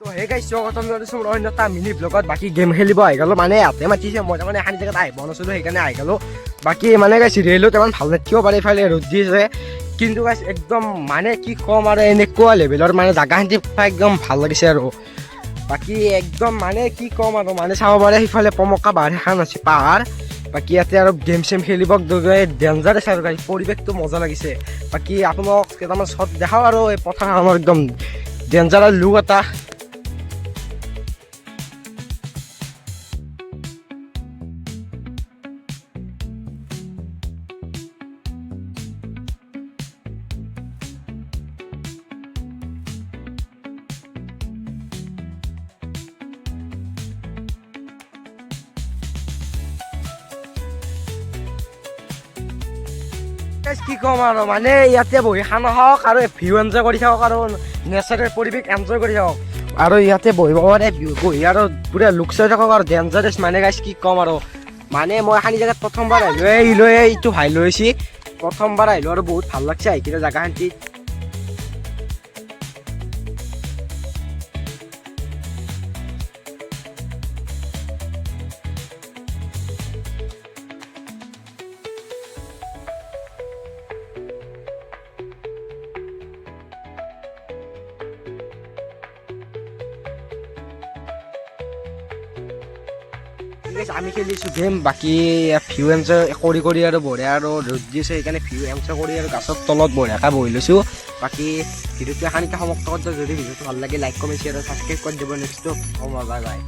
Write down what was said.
হে গাইছ স্বাগতম জনাইছোঁ মোৰ অন্য এটা মিনি ব্লগত বাকী গেম খেলিব আহি গ'লো মানে ইয়াতে মাতিছে মই তাৰমানে এখন জেগাত আহিব নাছিলোঁ সেইকাৰণে আহি গ'লো বাকী মানে গাইছ ৰেলো ইমান ভাল নাথাকিব পাৰে ইফালে ৰ'দ দি আছে কিন্তু গাইছ একদম মানে কি ক'ম আৰু এনেকুৱা লেভেলৰ মানে জাগাখিনি একদম ভাল লাগিছে আৰু বাকী একদম মানে কি ক'ম আৰু মানে চাব পাৰে সিফালে পমকা পাহাৰ এখন আছে পাহাৰ বাকী ইয়াতে আৰু গেম চেম খেলিব ডেঞ্জাৰ আছে আৰু গাইছ পৰিৱেশটো মজা লাগিছে বাকী আপোনাক কেইটামান শ্বট দেখাওঁ আৰু এই পথাৰখনৰ একদম ডেঞ্জাৰ লুক এটা কি ক'ম আৰু মানে ইয়াতে বহি খানা খাওক আৰু ভিউ এনজয় কৰি থাকক আৰু নেচাৰেল পৰিৱেশ এনজয় কৰি থাকক আৰু ইয়াতে বহিব পাৰে বহি আৰু পুৰা লুক চাই থাকক আৰু ডেঞ্জাৰাছ মানে গাইছ কি ক'ম আৰু মানে মই খানি জেগাত প্ৰথমবাৰ আহিলোঁ এইটো ভাই লৈছি প্ৰথমবাৰ আহিলোঁ আৰু বহুত ভাল লাগছে আহি কিনে জেগাখান্তি আমি খেলিছোঁ গেম বাকী ভিউ এনজয় কৰি আৰু বঢ়িয়া আৰু ৰ'দ দিছে সেইকাৰণে ভিউ এনজয় কৰি আৰু গাছৰ তলত বঢ়িয়াকৈ বহি লৈছোঁ বাকী ভিডিঅ'টো এখানিতে সমাপ্ত কৰি যদি ভিডিঅ'টো ভাল লাগে লাইক কমেণ্ট শ্বেয়াৰ আৰু ছাবস্ক্ৰাইব কৰি দিব নেক্সটটো বাই বাই